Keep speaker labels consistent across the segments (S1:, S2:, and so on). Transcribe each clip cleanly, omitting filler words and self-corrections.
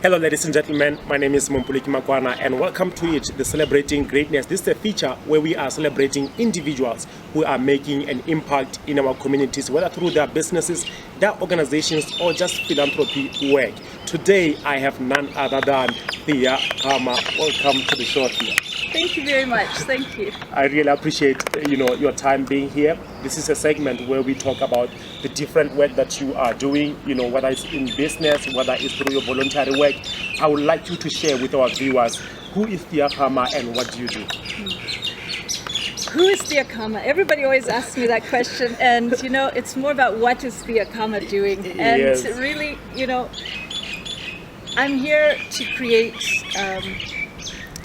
S1: Hello ladies and gentlemen, my name is Mompoloki Makwana and welcome to it, the Celebrating Greatness. This is a feature where we are celebrating individuals who are making an impact in our communities, whether through their businesses, their organizations or just philanthropy work. Today I have none other than Thea Khama. Welcome to the show, Thea.
S2: Thank you very much. Thank you.
S1: I really appreciate your time being here. This is a segment where we talk about the different work that you are doing, whether it's in business, whether it's through your voluntary work. I would like you to share with our viewers, who is Thea Khama and what do you do?
S2: Who is Thea Khama? Everybody always asks me that question, and it's more about what is Thea Khama doing. And
S1: yes.
S2: Really, I'm here to create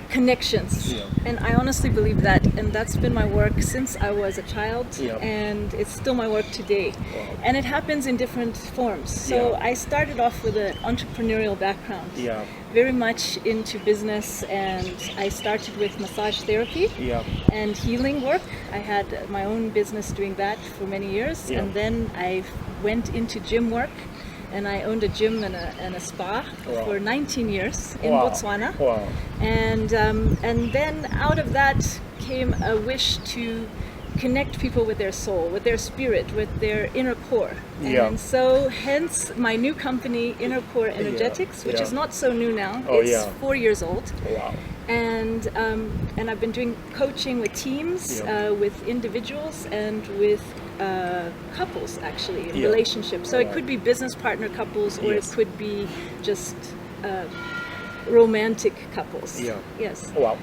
S2: connections, and I honestly believe that, and that's been my work since I was a child, and it's still my work today. And it happens in different forms. So I started off with an entrepreneurial background, very much into business, and I started with massage therapy and healing work. I had my own business doing that for many years, and then I went into gym work. And I owned a gym and a spa for 19 years in Botswana. And then out of that came a wish to connect people with their soul, with their spirit, with their inner core. And so hence my new company, Inner Core Energetics, which is not so new now. It's 4 years old. And I've been doing coaching with teams, with individuals, and with couples actually in relationships. So it could be business partner couples, or it could be just romantic couples. Yes.
S1: Wow.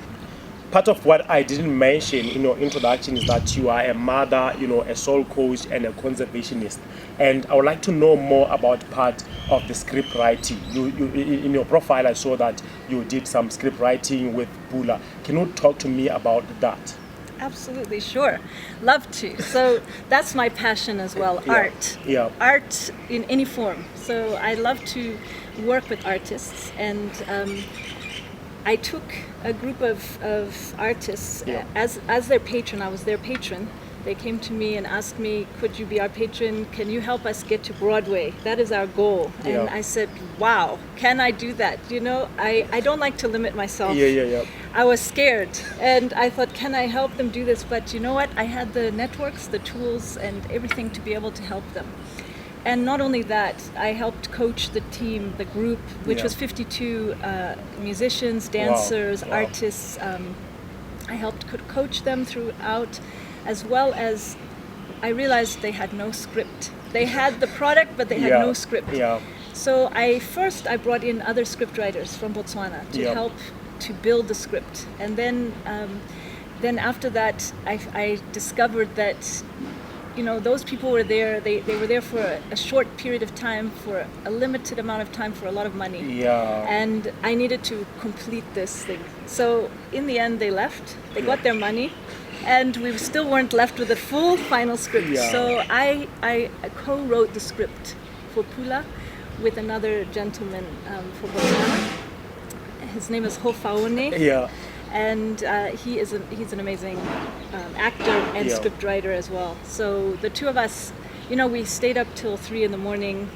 S1: Part of what I didn't mention in your introduction is that you are a mother, a soul coach and a conservationist. And I would like to know more about part of the script writing. You in your profile I saw that you did some script writing with Pula. Can you talk to me about that?
S2: Absolutely, sure. Love to. So that's my passion as well, art. Art in any form. So I love to work with artists, and I took a group of artists as their patron. I was their patron. They came to me and asked me, could you be our patron? Can you help us get to Broadway? That is our goal. And I said, wow, can I do that? I don't like to limit myself. I was scared, and I thought, can I help them do this? But you know what? I had the networks, the tools, and everything to be able to help them. And not only that, I helped coach the team, the group, which was 52 musicians, dancers, artists. I helped coach them throughout, as well as I realized they had no script. They had the product, but they had no script. So I brought in other script writers from Botswana to help to build the script. And then after that, I discovered that those people were there. They were there for a short period of time, for a limited amount of time, for a lot of money. And I needed to complete this thing. So in the end, they left. They got their money, and we still weren't left with a full final script. So I co-wrote the script for Pula with another gentleman from Botswana. His name is Hofaone. And he's an amazing actor and script writer as well. So the two of us, we stayed up till 3 a.m,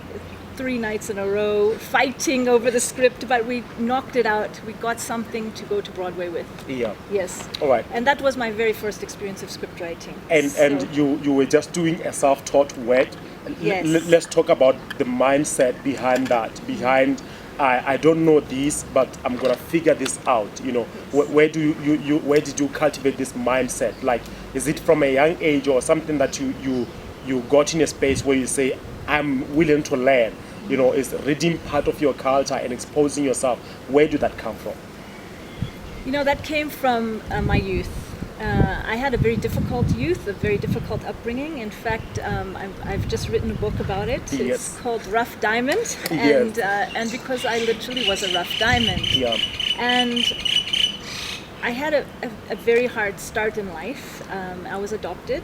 S2: 3 nights in a row, fighting over the script, but we knocked it out. We got something to go to Broadway with. Yes. All right. And that was my very first experience of script writing.
S1: And you were just doing a self-taught work. Let's talk about the mindset behind that. I don't know this, but I'm gonna figure this out. Where did you cultivate this mindset? Like, is it from a young age or something that you got in a space where you say, I'm willing to learn? Is reading part of your culture and exposing yourself? Where did that come from?
S2: That came from my youth. I had a very difficult youth, a very difficult upbringing. In fact, I've just written a book about it. It's called Rough Diamond, and because I literally was a rough diamond. And I had a very hard start in life. I was adopted.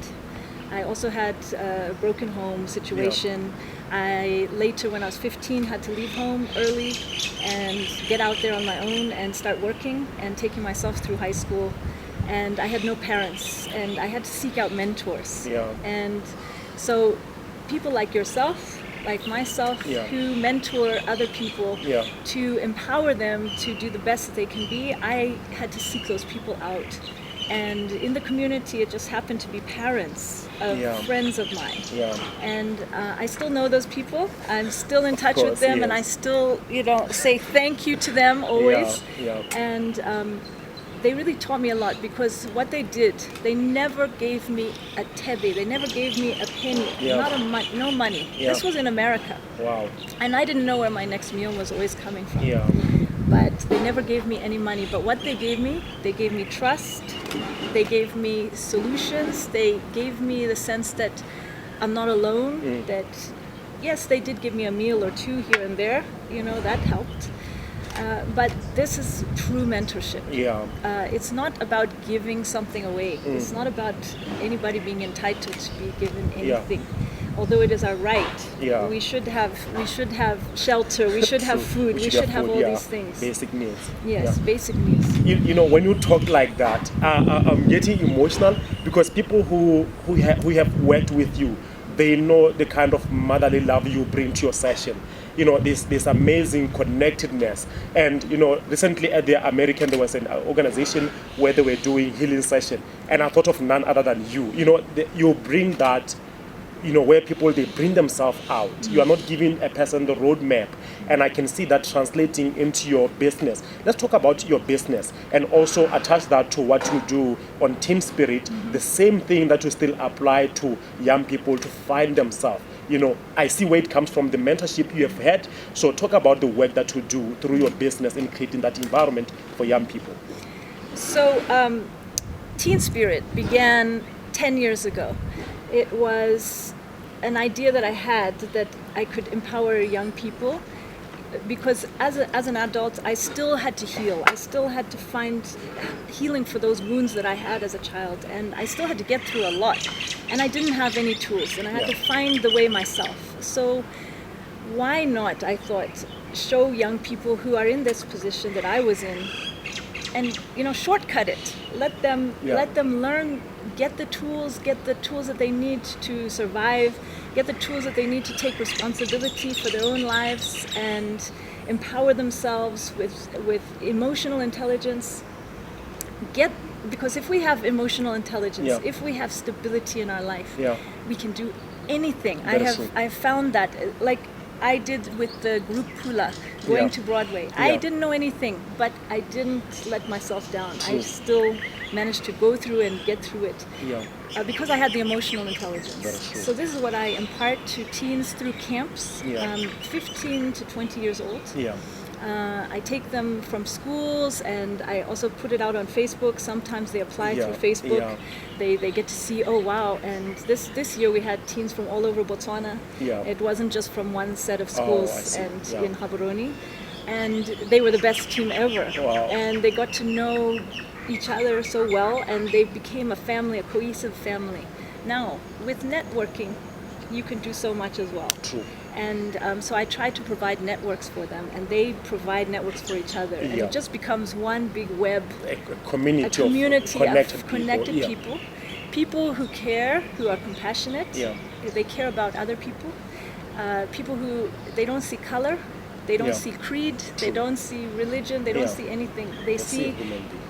S2: I also had a broken home situation. I later, when I was 15, had to leave home early and get out there on my own and start working and taking myself through high school. And I had no parents, and I had to seek out mentors. And so people like yourself like myself who mentor other people to empower them to do the best that they can be, I had to seek those people out. And in the community, it just happened to be parents of friends of mine. And I still know those people. I'm still in touch with them, and I still, say thank you to them always. And they really taught me a lot, because what they did, they never gave me a tebe, they never gave me a penny, no money. This was in America.
S1: Wow.
S2: And I didn't know where my next meal was always coming from. But they never gave me any money. But what they gave me trust, they gave me solutions, they gave me the sense that I'm not alone, that yes, they did give me a meal or two here and there, that helped. But this is true mentorship. It's not about giving something away. It's not about anybody being entitled to be given anything. Although it is our right, we should have shelter, we should have food, we should have all these things.
S1: Basic needs.
S2: Yes, basic needs.
S1: When you talk like that, I'm getting emotional, because people who have worked with you, they know the kind of motherly love you bring to your session. This amazing connectedness. And recently at the American, there was an organization where they were doing healing session, and I thought of none other than you. You bring that. Where people, they bring themselves out. You are not giving a person the roadmap, and I can see that translating into your business. Let's talk about your business and also attach that to what you do on Team Spirit, the same thing that you still apply to young people to find themselves. I see where it comes from, the mentorship you have had. So talk about the work that you do through your business in creating that environment for young people.
S2: So Teen Spirit began 10 years ago. It was an idea that I had that I could empower young people, because as an adult, I still had to heal. I still had to find healing for those wounds that I had as a child, and I still had to get through a lot. And I didn't have any tools, and I had to find the way myself. So why not, I thought, show young people who are in this position that I was in, and shortcut it. Let them learn, get the tools that they need to survive, get the tools that they need to take responsibility for their own lives, and empower themselves with emotional intelligence. Because if we have emotional intelligence, if we have stability in our life, we can do anything. I found that, like I did with the group Pula, going to Broadway. I didn't know anything, but I didn't let myself down. I still managed to go through and get through it because I had the emotional intelligence. So this is what I impart to teens through camps, 15 to 20 years old. I take them from schools, and I also put it out on Facebook. Sometimes they apply through Facebook. They get to see, oh wow, and this year we had teens from all over Botswana. It wasn't just from one set of schools in Gaborone. And they were the best team ever. And they got to know each other so well, and they became a family, a cohesive family. Now, with networking, you can do so much as well.
S1: True.
S2: And so I try to provide networks for them, and they provide networks for each other. And it just becomes one big web,
S1: a community of connected people.
S2: People who care, who are compassionate. They care about other people. People who, they don't see color, they don't see creed, they don't see religion, they don't see anything. They see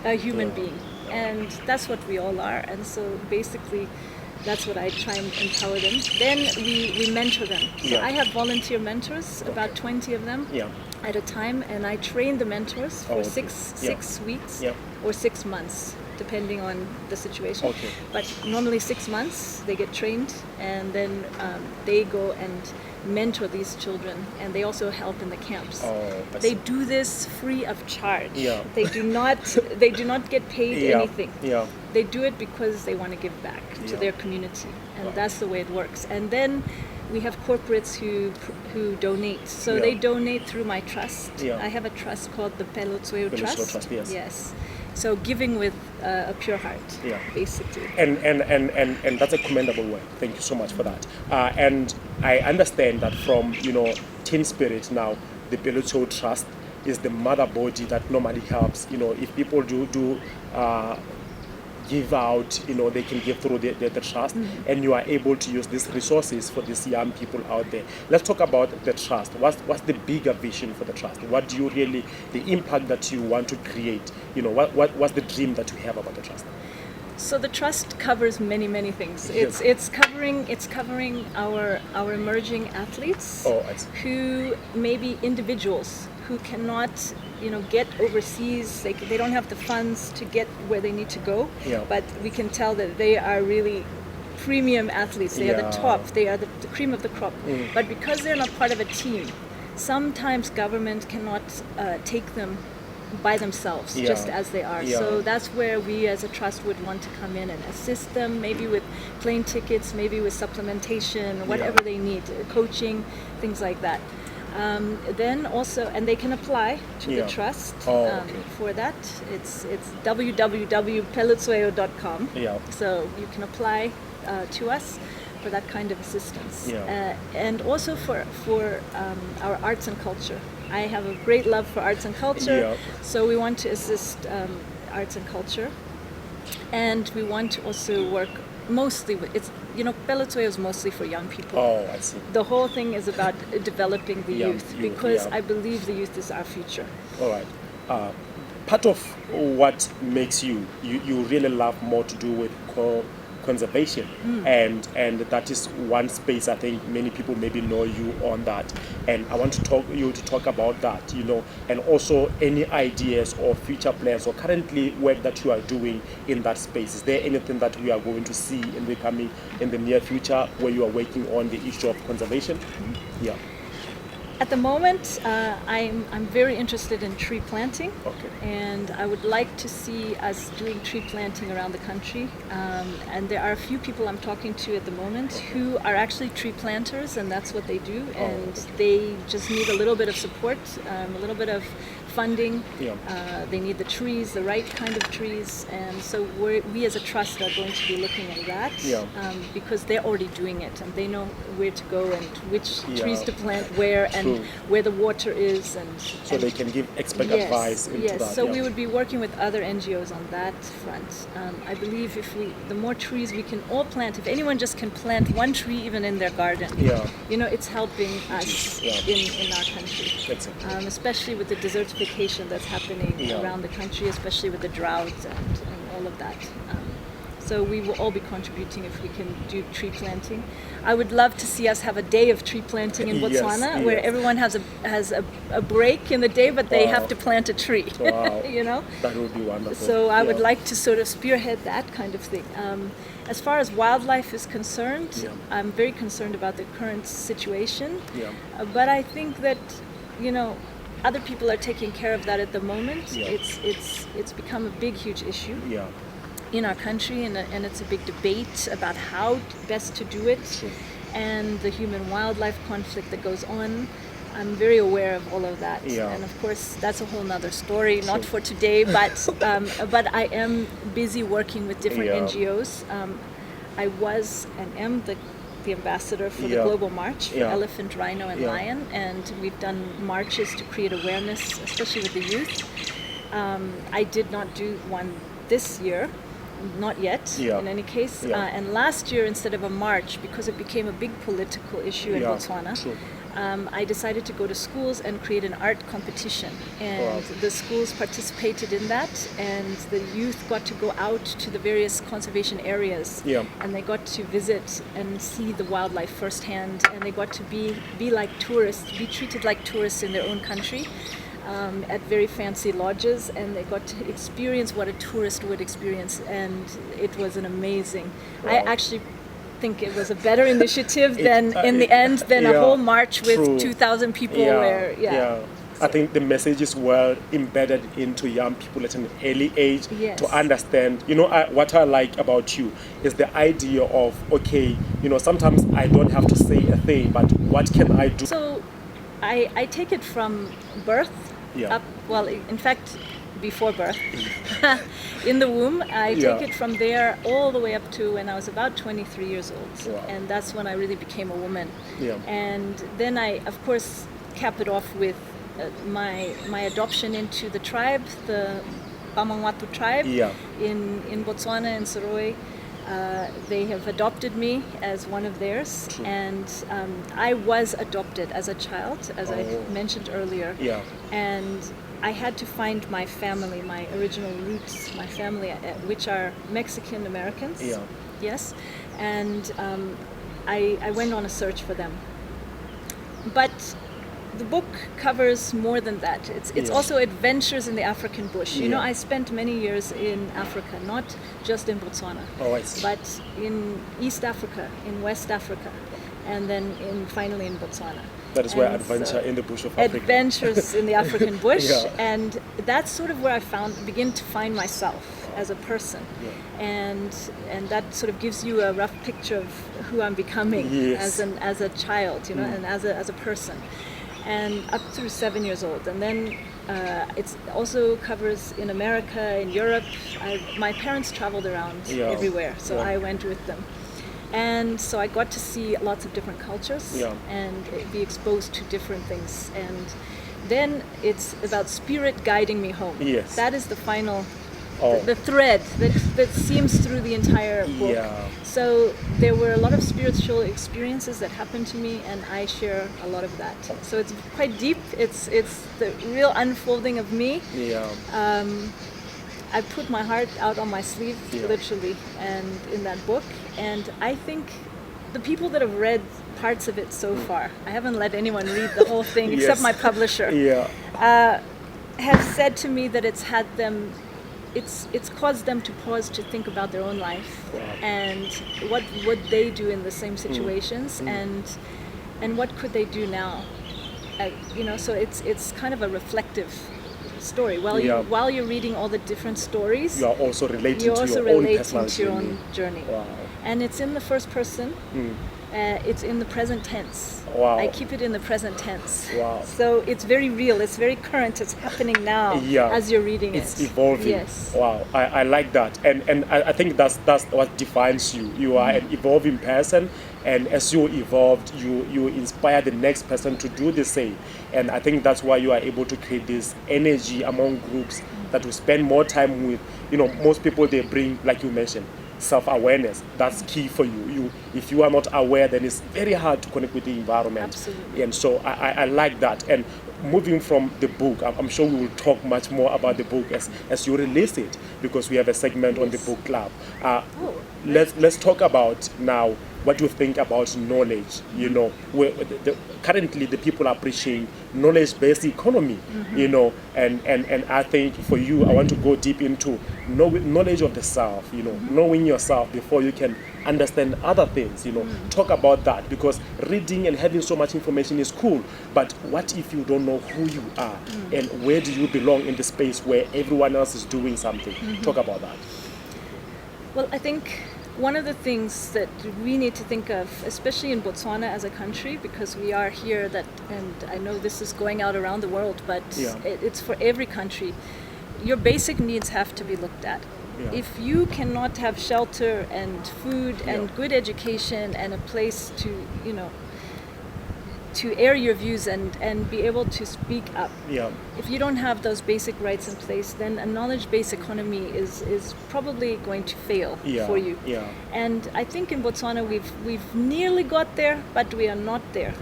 S2: a human being. And that's what we all are. And so basically, that's what I try and empower them. Then we mentor them. So I have volunteer mentors, about 20 of them at a time, and I train the mentors for six weeks or 6 months, depending on the situation. But normally 6 months, they get trained, and then they go and mentor these children, and they also help in the camps. They do this free of charge. They do not get paid anything. They do it because they want to give back to their community, and that's the way it works. And then we have corporates who donate. So they donate through my trust. I have a trust called the Pelotshweu Trust. Yes. So giving with a pure heart, basically.
S1: And that's a commendable work. Thank you so much for that. And I understand that from Teen Spirit now, the Pelotshweu Trust is the mother body that normally helps. If people do give out, they can give through the trust, and you are able to use these resources for these young people out there. Let's talk about the trust. What's the bigger vision for the trust? What do you really, the impact that you want to create? What's the dream that you have about the trust?
S2: So the trust covers many, many things.
S1: Yes.
S2: It's covering our emerging athletes who may be individuals who cannot get overseas. They don't have the funds to get where they need to go.
S1: Yeah.
S2: But we can tell that they are really premium athletes. They are the top. They are the cream of the crop. But because they're not part of a team, sometimes government cannot take them by themselves, just as they are. So that's where we as a trust would want to come in and assist them, maybe with plane tickets, maybe with supplementation, whatever they need, coaching, things like that. Then also, and they can apply to the trust for that. It's www.pelotshweu.com. So you can apply to us for that kind of assistance. And also for our arts and culture. I have a great love for arts and culture, so we want to assist arts and culture, and we want to also work mostly with, Pelotshweu is mostly for young people.
S1: Oh, I see.
S2: The whole thing is about developing the youth, because I believe the youth is our future.
S1: All right. Part of what makes you really love more to do with conservation, and that is one space I think many people maybe know you on that, and I want to talk about that, and also any ideas or future plans or currently work that you are doing in that space. Is there anything that we are going to see in the near future where you are working on the issue of conservation?
S2: At the moment, I'm very interested in tree planting, and I would like to see us doing tree planting around the country. And there are a few people I'm talking to at the moment who are actually tree planters, and that's what they do. And they just need a little bit of support, a little bit of funding. They need the trees, the right kind of trees, and so we as a trust are going to be looking at that, because they're already doing it, and they know where to go and which trees to plant where, and where the water is, and
S1: they can give expert advice into that.
S2: So we would be working with other NGOs on that front. I believe the more trees we can all plant, if anyone just can plant one tree even in their garden, it's helping us in our country, especially with the desertification that's happening around the country, especially with the drought and all of that. So we will all be contributing if we can do tree planting. I would love to see us have a day of tree planting in Botswana, where everyone has a break in the day, but they have to plant a tree.
S1: That would be wonderful.
S2: So I would like to sort of spearhead that kind of thing. As far as wildlife is concerned, I'm very concerned about the current situation. But I think that other people are taking care of that at the moment. It's become a big, huge issue in our country, and it's a big debate about how best to do it, and the human-wildlife conflict that goes on. I'm very aware of all of that, and of course that's a whole nother story, not for today. But I am busy working with different NGOs. I was and am the ambassador for the Global March for elephant, rhino, and lion, and we've done marches to create awareness, especially with the youth. I did not do one this year, not yet, in any case. And last year, instead of a march, because it became a big political issue in Botswana, I decided to go to schools and create an art competition. And the schools participated in that, and the youth got to go out to the various conservation areas, and they got to visit and see the wildlife firsthand, and they got to be like tourists, be treated like tourists in their own country. At very fancy lodges, and they got to experience what a tourist would experience, and it was an amazing. I actually think it was a better initiative than a whole march with 2,000 people.
S1: I think the message is well embedded into young people at an early age to understand. What I like about you is the idea of, sometimes I don't have to say a thing, but what can I do?
S2: So I take it from birth up, in fact, before birth, in the womb. I take it from there all the way up to when I was about 23 years old. And that's when I really became a woman. And then I, of course, cap it off with my adoption into the tribe, the Bamangwato tribe in Botswana, in Soroe. They have adopted me as one of theirs, and I was adopted as a child, as I mentioned earlier. And I had to find my family, my original roots, my family, which are Mexican Americans. Yes, and I went on a search for them. But the book covers more than that. It's also adventures in the African bush. You know, I spent many years in Africa, not just in Botswana, but in East Africa, in West Africa, and then finally in Botswana.
S1: That is where adventure in the bush of Africa.
S2: Adventures in the African bush, and that's sort of where I begin to find myself as a person, and that sort of gives you a rough picture of who I'm becoming as a child, you know, and as a person. And up through 7 years old, and then it also covers in America, in Europe. My parents traveled around everywhere, so I went with them, and so I got to see lots of different cultures and be exposed to different things. And then it's about spirit guiding me home. That is the final, the thread that seems through the entire book. So there were a lot of spiritual experiences that happened to me, and I share a lot of that. So it's quite deep. It's the real unfolding of me. I put my heart out on my sleeve, literally, and in that book. And I think the people that have read parts of it so far, I haven't let anyone read the whole thing except my publisher, have said to me that it's had them. It's caused them to pause to think about their own life and what would they do in the same situations, and what could they do now, you know. So it's kind of a reflective story. While you're reading all the different stories,
S1: you are also relating to your own journey.
S2: And it's in the first person. It's in the present tense. I keep it in the present tense. So it's very real, it's very current, it's happening now as you're reading it.
S1: It's evolving. Wow, I like that. And I think that's what defines you. You are an evolving person, and as you evolved, you inspire the next person to do the same. And I think that's why you are able to create this energy among groups that will spend more time with, you know, most people they bring, like you mentioned, self-awareness. That's key for you. If you are not aware, then it's very hard to connect with the environment.
S2: Absolutely.
S1: And so I like that. And moving from the book, I'm sure we will talk much more about the book as you release it, because we have a segment on the book club. Let's talk about now what you think about knowledge. You know, currently the people are preaching knowledge-based economy. You know, and I think for you, I want to go deep into knowledge of the self. You know, knowing yourself before you can understand other things. You know, talk about that, because reading and having so much information is cool, but what if you don't know who you are and where do you belong in the space where everyone else is doing something? Talk about that.
S2: Well, I think one of the things that we need to think of, especially in Botswana as a country, because we are here, and I know this is going out around the world, but it's for every country. Your basic needs have to be looked at. If you cannot have shelter and food and good education and a place to, you know, to air your views and be able to speak up. If you don't have those basic rights in place, then a knowledge-based economy is probably going to fail for you. And I think in Botswana we've nearly got there, but we are not there.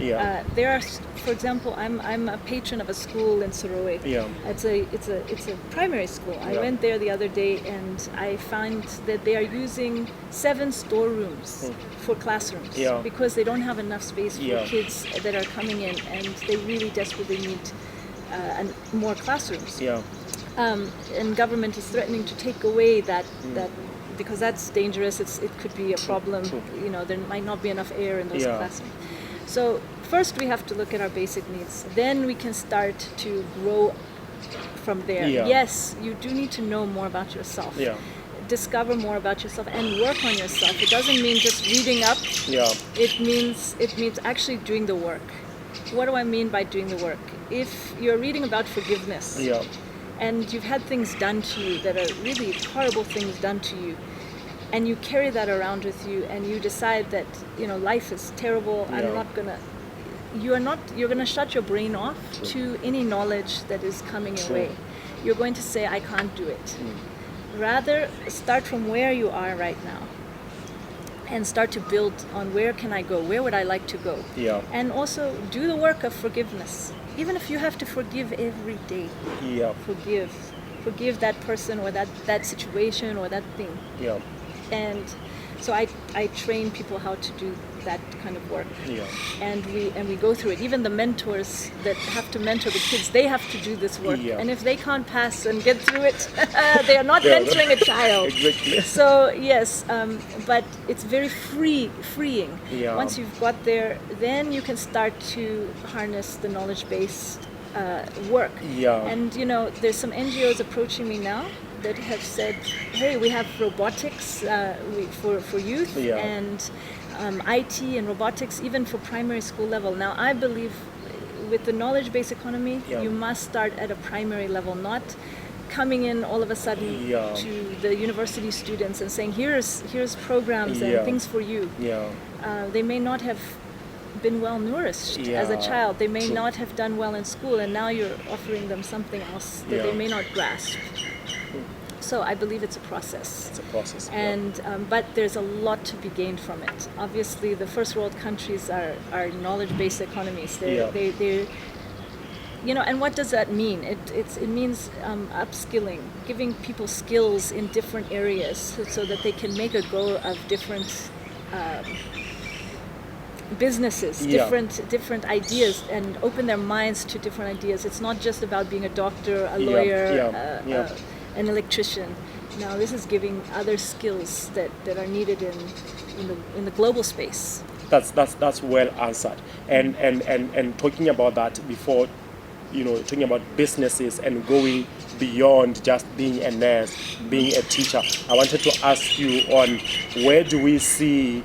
S2: There are, for example, I'm a patron of a school in Soroe. It's a primary school. I went there the other day, and I found that they are using 7 storerooms for classrooms because they don't have enough space for kids that are coming in, and they really desperately need more classrooms. And government is threatening to take away that because that's dangerous. It could be a problem. You know, there might not be enough air in those classrooms. So first we have to look at our basic needs. Then we can start to grow from there. Yes, you do need to know more about yourself. Discover more about yourself and work on yourself. It doesn't mean just reading up. It means actually doing the work. What do I mean by doing the work? If you're reading about forgiveness and you've had things done to you that are really horrible things done to you, and you carry that around with you, and you decide that, you know, life is terrible, you're gonna shut your brain off to any knowledge that is coming your way. you're going to say, I can't do it. Rather, start from where you are right now and start to build on where can I go, where would I like to go.
S1: Yeah.
S2: And also do the work of forgiveness. Even if you have to forgive every day.
S1: Yeah.
S2: Forgive that person or that situation or that thing.
S1: Yeah.
S2: And so I train people how to do that kind of work.
S1: Yeah.
S2: And we go through it. Even the mentors that have to mentor the kids, they have to do this work.
S1: Yeah.
S2: And if they can't pass and get through it, they are not mentoring a child.
S1: Exactly.
S2: So yes, but it's very freeing.
S1: Yeah.
S2: Once you've got there, then you can start to harness the knowledge-based work.
S1: Yeah.
S2: And there's some NGOs approaching me now that have said, hey, we have robotics for youth,
S1: Yeah.
S2: and IT and robotics even for primary school level. Now I believe with the knowledge-based economy,
S1: Yeah.
S2: you must start at a primary level, not coming in all of a sudden
S1: Yeah.
S2: to the university students and saying, here's programs
S1: Yeah.
S2: and things for you.
S1: Yeah.
S2: They may not have been well nourished as a
S1: Yeah,
S2: child. They may
S1: true.
S2: not have done well in school, and now you're offering them something else that
S1: Yeah.
S2: they may not grasp. So I believe it's a process.
S1: It's a process.
S2: And but there's a lot to be gained from it. Obviously, the first world countries are knowledge-based economies. They're and what does that mean? It means upskilling, giving people skills in different areas so that they can make a go of different businesses,
S1: Yeah.
S2: different ideas, and open their minds to different ideas. It's not just about being a doctor, a
S1: Yeah,
S2: lawyer,
S1: yeah.
S2: an electrician. Now this is giving other skills that are needed in the global space.
S1: That's well answered. And talking about that before, talking about businesses and going beyond just being a nurse, being a teacher, I wanted to ask you on where do we see,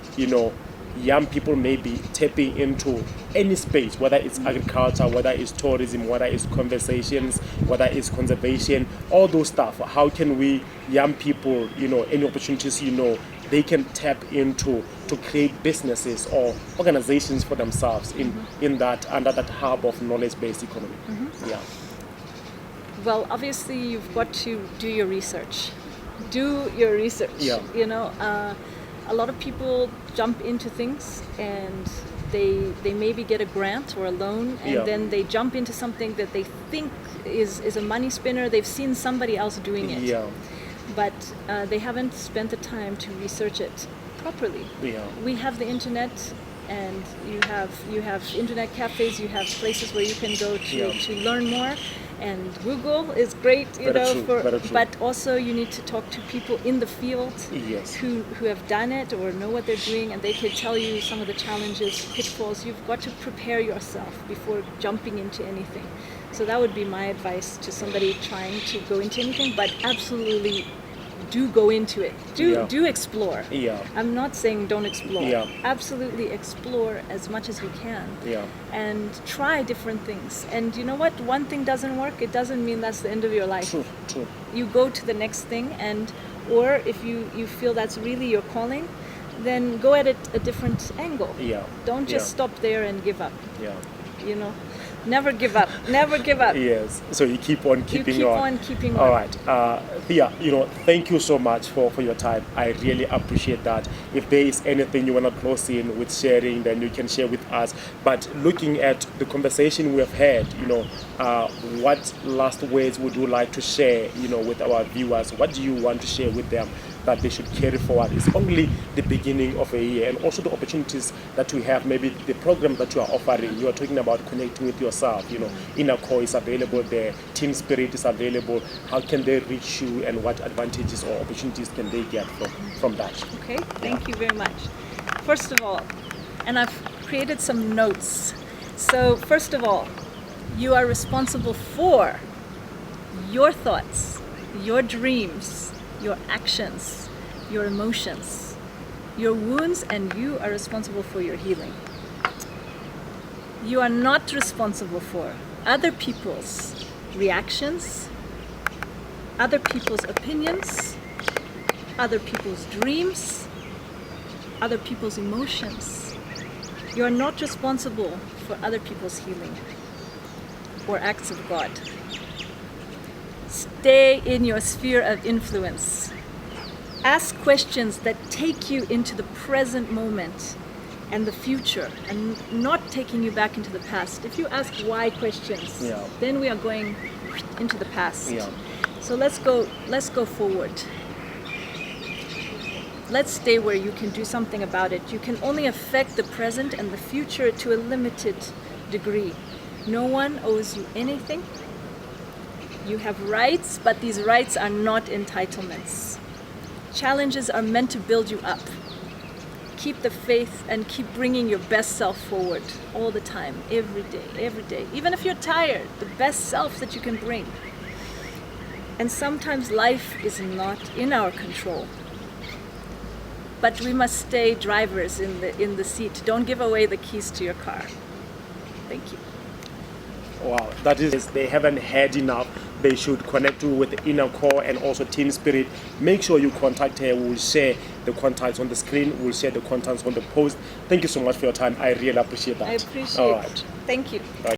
S1: young people may be tapping into any space, whether it's agriculture, whether it's tourism, whether it's conversations, whether it's conservation, all those stuff. How can we, young people, any opportunities, they can tap into to create businesses or organizations for themselves in that, under that hub of knowledge-based economy? Yeah.
S2: Well, obviously you've got to do your research.
S1: Yeah.
S2: A lot of people jump into things and they maybe get a grant or a loan, and
S1: Yeah.
S2: then they jump into something that they think is a money spinner. They've seen somebody else doing it,
S1: Yeah.
S2: but they haven't spent the time to research it properly.
S1: Yeah.
S2: We have the internet, and you have internet cafes, you have places where you can go to learn more. And Google is great,
S1: Very true.
S2: but also you need to talk to people in the field
S1: Yes.
S2: who have done it or know what they're doing, and they can tell you some of the challenges, pitfalls. You've got to prepare yourself before jumping into anything. So that would be my advice to somebody trying to go into anything, but absolutely do go into it. Do explore.
S1: Yeah.
S2: I'm not saying don't explore.
S1: Yeah.
S2: Absolutely explore as much as you can.
S1: Yeah.
S2: And try different things. And you know what? One thing doesn't work, it doesn't mean that's the end of your life.
S1: True.
S2: You go to the next thing, or if you feel that's really your calling, then go at it a different angle.
S1: Yeah.
S2: Don't just
S1: Yeah.
S2: stop there and give up.
S1: Yeah.
S2: Never give up. Never give up.
S1: Yes. So you keep on keeping
S2: you keep
S1: on.
S2: on keeping
S1: All
S2: on.
S1: right. Thea, thank you so much for your time. I really appreciate that. If there is anything you want to close in with sharing, then you can share with us. But looking at the conversation we have had, what last words would you like to share, with our viewers? What do you want to share with them that they should carry forward? It's only the beginning of a year, and also the opportunities that we have, maybe the program that you are offering. You are talking about connecting with yourself, Inner Core is available there, Team Spirit is available. How can they reach you, and what advantages or opportunities can they get from that?
S2: Okay, thank you very much. First of all, and I've created some notes. So first of all, you are responsible for your thoughts, your dreams, your actions, your emotions, your wounds, and you are responsible for your healing. You are not responsible for other people's reactions, other people's opinions, other people's dreams, other people's emotions. You are not responsible for other people's healing or acts of God. Stay in your sphere of influence. Ask questions that take you into the present moment and the future, and not taking you back into the past. If you ask why questions, then we are going into the past. So let's go forward. Let's stay where you can do something about it. You can only affect the present and the future to a limited degree. No one owes you anything. You have rights, but these rights are not entitlements. Challenges are meant to build you up. Keep the faith and keep bringing your best self forward all the time, every day. Even if you're tired, the best self that you can bring. And sometimes life is not in our control. But we must stay drivers in the seat. Don't give away the keys to your car. Thank you.
S1: Wow, that is, they haven't had enough. They should connect with the inner core and also team spirit. Make sure you contact her. We'll share the contacts on the screen. We'll share the contacts on the post. Thank you so much for your time. I really appreciate that.
S2: I appreciate it. Thank you. Bye.